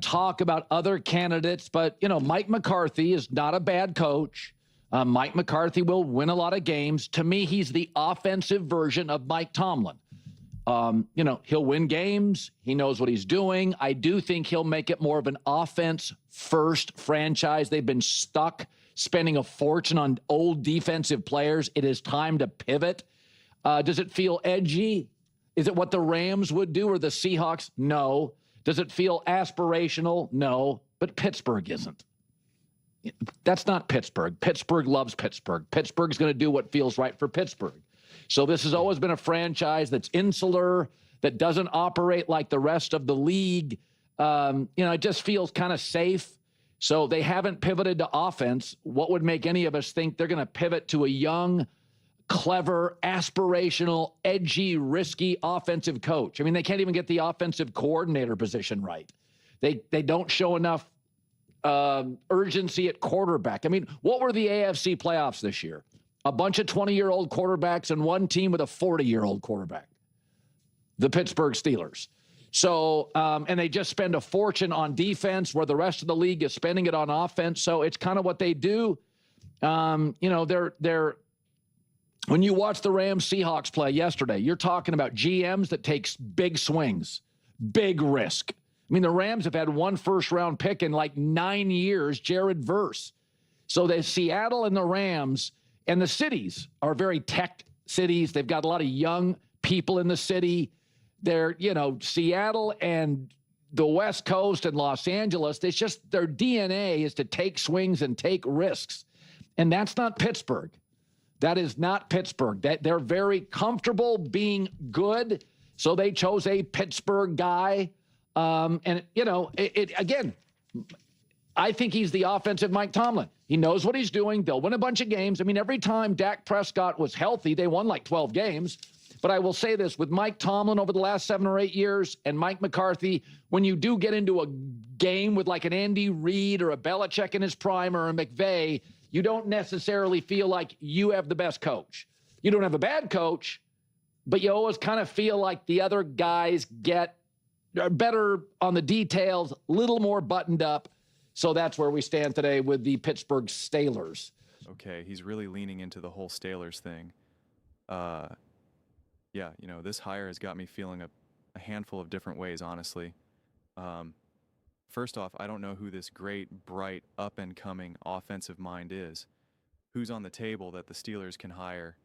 talk about other candidates, but, Mike McCarthy is not a bad coach. Mike McCarthy will win a lot of games. To me, he's the offensive version of Mike Tomlin. He'll win games. He knows what he's doing. I do think he'll make it more of an offense-first franchise. They've been stuck spending a fortune on old defensive players. It is time to pivot. Does it feel edgy? Is it what the Rams would do or the Seahawks? No. Does it feel aspirational? No. But Pittsburgh isn't. That's not Pittsburgh. Pittsburgh loves Pittsburgh. Pittsburgh's going to do what feels right for Pittsburgh. So this has always been a franchise that's insular, that doesn't operate like the rest of the league. It just feels kind of safe. So they haven't pivoted to offense. What would make any of us think they're going to pivot to a young, clever, aspirational, edgy, risky offensive coach? I mean, they can't even get the offensive coordinator position right. They don't show enough urgency at quarterback. I mean, what were the AFC playoffs this year? A bunch of 20-year-old quarterbacks and one team with a 40-year-old quarterback, the Pittsburgh Steelers. So, and they just spend a fortune on defense where the rest of the league is spending it on offense. So it's kind of what they do. They're when you watch the Rams Seahawks play yesterday, you're talking about GMs that takes big swings, big risk. I mean, the Rams have had one first-round pick in like 9 years, Jared Verse. So the Seattle and the Rams and the cities are very tech cities. They've got a lot of young people in the city. They're, Seattle and the West Coast and Los Angeles, it's just their DNA is to take swings and take risks. And that's not Pittsburgh. That is not Pittsburgh. They're very comfortable being good, so they chose a Pittsburgh guy. Again, I think he's the offensive Mike Tomlin. He knows what he's doing. They'll win a bunch of games. I mean, every time Dak Prescott was healthy, they won like 12 games. But I will say this, with Mike Tomlin over the last 7 or 8 years and Mike McCarthy, when you do get into a game with like an Andy Reid or a Belichick in his prime or a McVay, you don't necessarily feel like you have the best coach. You don't have a bad coach, but you always kind of feel like the other guys are better on the details, a little more buttoned up. So that's where we stand today with the Pittsburgh Steelers. Okay, he's really leaning into the whole Steelers thing. This hire has got me feeling a handful of different ways, honestly. First off, I don't know who this great, bright, up-and-coming offensive mind is. Who's on the table that the Steelers can hire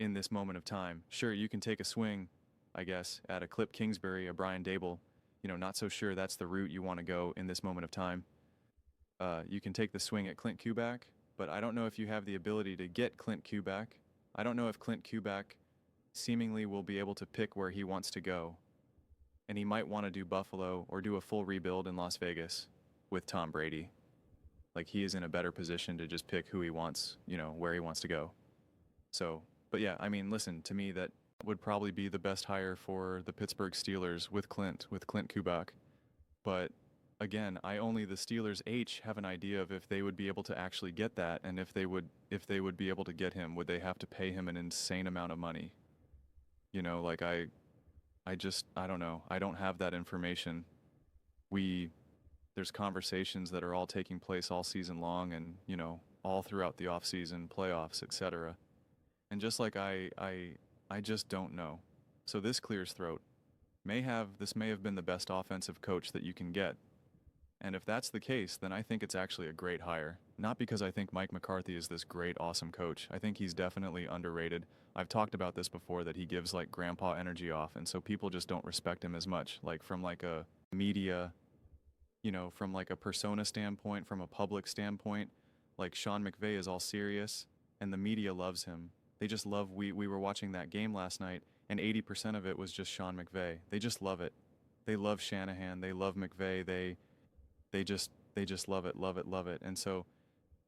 in this moment of time? Sure, you can take a swing, I guess, at a Cliff Kingsbury, a Brian Dable. Not so sure that's the route you want to go in this moment of time. You can take the swing at Clint Kubiak, but I don't know if you have the ability to get Clint Kubiak. I don't know if Clint Kubiak seemingly will be able to pick where he wants to go. And he might want to do Buffalo or do a full rebuild in Las Vegas with Tom Brady. Like, he is in a better position to just pick who he wants, where he wants to go. So, but yeah, I mean, listen, to me, that would probably be the best hire for the Pittsburgh Steelers with Clint Kubiak. But again, the Steelers have an idea of if they would be able to actually get that, and if they would be able to get him, would they have to pay him an insane amount of money? I don't know. I don't have that information. There's conversations that are all taking place all season long and, all throughout the offseason, playoffs, etc. And just like I just don't know. So this clears throat. This may have been the best offensive coach that you can get. And if that's the case, then I think it's actually a great hire. Not because I think Mike McCarthy is this great, awesome coach. I think he's definitely underrated. I've talked about this before, that he gives like grandpa energy off, and so people just don't respect him as much. Like, from like a media, from like a persona standpoint, from a public standpoint, like Sean McVay is all serious and the media loves him. They just love, we were watching that game last night and 80% of it was just Sean McVay. They just love it. They love Shanahan. They love McVay. They just love it. And so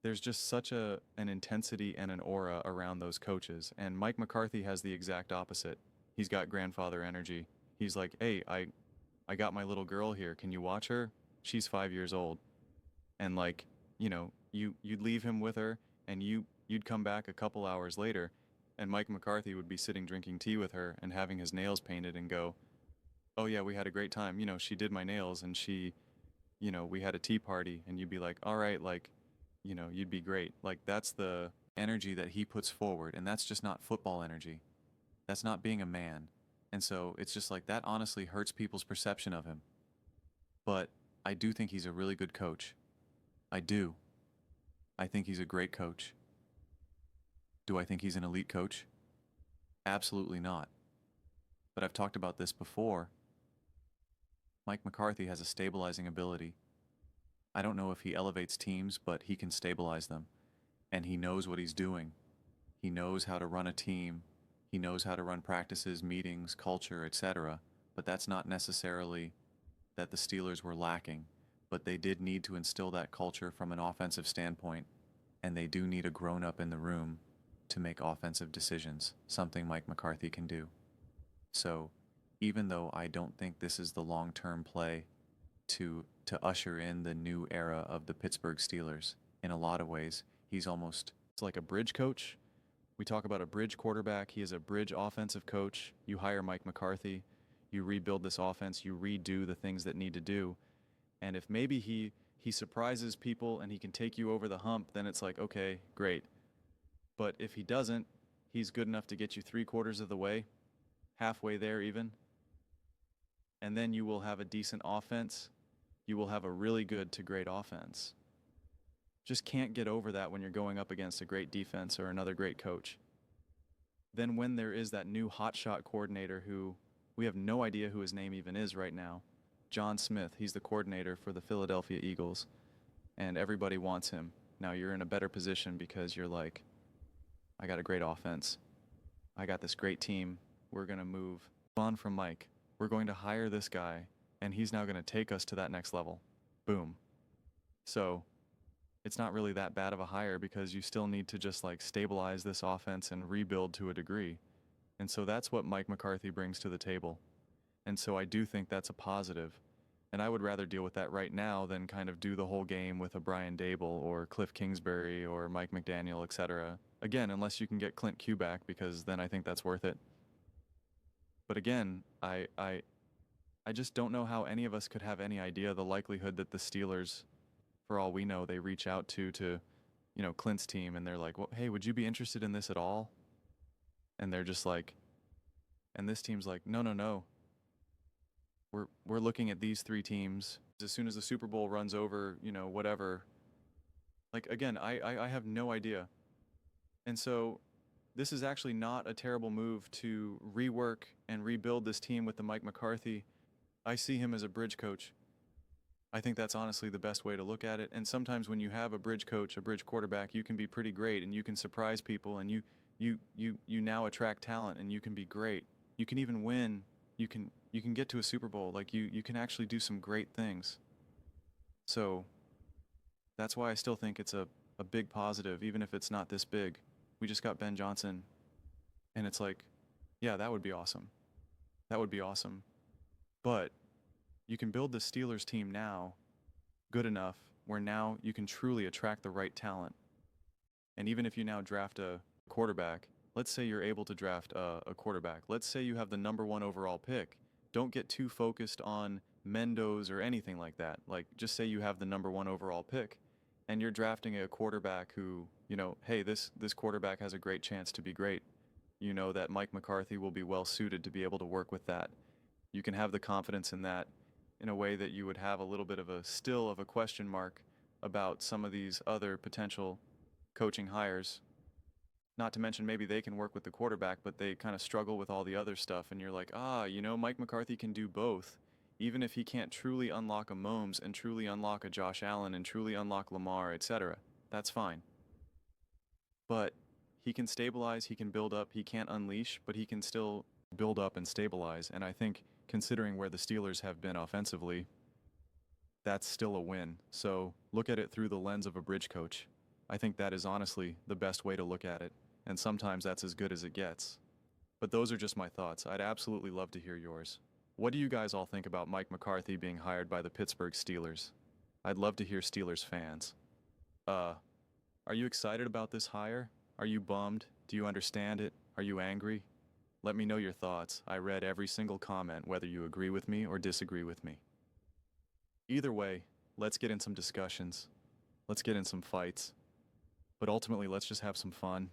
there's just such an intensity and an aura around those coaches. And Mike McCarthy has the exact opposite. He's got grandfather energy. He's like, hey, I got my little girl here. Can you watch her? She's 5 years old. And like, you'd leave him with her and you'd come back a couple hours later and Mike McCarthy would be sitting drinking tea with her and having his nails painted and go, oh yeah, we had a great time. She did my nails and she we had a tea party and you'd be like, all right, like, you'd be great. Like, that's the energy that he puts forward. And that's just not football energy. That's not being a man. And so it's just like that honestly hurts people's perception of him. But I do think he's a really good coach. I do. I think he's a great coach. Do I think he's an elite coach? Absolutely not. But I've talked about this before. Mike McCarthy has a stabilizing ability. I don't know if he elevates teams, but he can stabilize them. And he knows what he's doing. He knows how to run a team. He knows how to run practices, meetings, culture, etc. But that's not necessarily that the Steelers were lacking. But they did need to instill that culture from an offensive standpoint. And they do need a grown-up in the room to make offensive decisions, something Mike McCarthy can do. So even though I don't think this is the long-term play to usher in the new era of the Pittsburgh Steelers, in a lot of ways, it's like a bridge coach. We talk about a bridge quarterback. He is a bridge offensive coach. You hire Mike McCarthy. You rebuild this offense. You redo the things that need to do. And if maybe he surprises people and he can take you over the hump, then it's like, okay, great. But if he doesn't, he's good enough to get you 3/4 of the way, halfway there even. And then you will have a decent offense. You will have a really good to great offense. Just can't get over that when you're going up against a great defense or another great coach. Then when there is that new hotshot coordinator who we have no idea who his name even is right now, John Smith, he's the coordinator for the Philadelphia Eagles, and everybody wants him. Now you're in a better position because you're like, I got a great offense. I got this great team. We're going to move on from Mike. We're going to hire this guy, and he's now going to take us to that next level. Boom. So it's not really that bad of a hire because you still need to just like stabilize this offense and rebuild to a degree. And so that's what Mike McCarthy brings to the table. And so I do think that's a positive. And I would rather deal with that right now than kind of do the whole game with a Brian Dable or Cliff Kingsbury or Mike McDaniel, etc. Again, unless you can get Clint Q back, because then I think that's worth it. But again, I just don't know how any of us could have any idea the likelihood that the Steelers, for all we know, they reach out to Clint's team and they're like, well, hey, would you be interested in this at all? And they're just like, and this team's like, no. We're looking at these 3 teams. As soon as the Super Bowl runs over, whatever. Like, again, I have no idea. And so this is actually not a terrible move to rework and rebuild this team with the Mike McCarthy. I see him as a bridge coach. I think that's honestly the best way to look at it. And sometimes when you have a bridge coach, a bridge quarterback, you can be pretty great and you can surprise people and you now attract talent and you can be great. You can even win. You can get to a Super Bowl. Like you can actually do some great things. So that's why I still think it's a big positive, even if it's not this big. We just got Ben Johnson and it's like, yeah, that would be awesome. That would be awesome. But you can build the Steelers team now good enough where now you can truly attract the right talent. And even if you now draft a quarterback, let's say you're able to draft a quarterback. Let's say you have the #1 overall pick. Don't get too focused on Mendoz or anything like that. Like, just say you have the #1 overall pick and you're drafting a quarterback who, hey, this quarterback has a great chance to be great. You know that Mike McCarthy will be well suited to be able to work with that. You can have the confidence in that in a way that you would have a little bit of a question mark about some of these other potential coaching hires. Not to mention maybe they can work with the quarterback, but they kind of struggle with all the other stuff. And you're like, Mike McCarthy can do both. Even if he can't truly unlock a Mahomes and truly unlock a Josh Allen and truly unlock Lamar, etc., that's fine. But he can stabilize, he can build up, he can't unleash, but he can still build up and stabilize. And I think considering where the Steelers have been offensively, that's still a win. So look at it through the lens of a bridge coach. I think that is honestly the best way to look at it. And sometimes that's as good as it gets. But those are just my thoughts. I'd absolutely love to hear yours. What do you guys all think about Mike McCarthy being hired by the Pittsburgh Steelers? I'd love to hear Steelers fans. Are you excited about this hire? Are you bummed? Do you understand it? Are you angry? Let me know your thoughts. I read every single comment, whether you agree with me or disagree with me. Either way, let's get in some discussions. Let's get in some fights. But ultimately, let's just have some fun.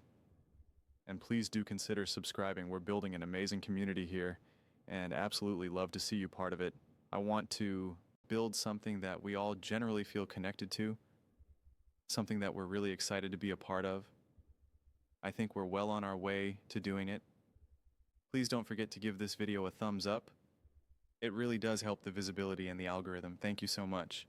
And please do consider subscribing. We're building an amazing community here and absolutely love to see you part of it. I want to build something that we all generally feel connected to, something that we're really excited to be a part of. I think we're well on our way to doing it. Please don't forget to give this video a thumbs up. It really does help the visibility and the algorithm. Thank you so much.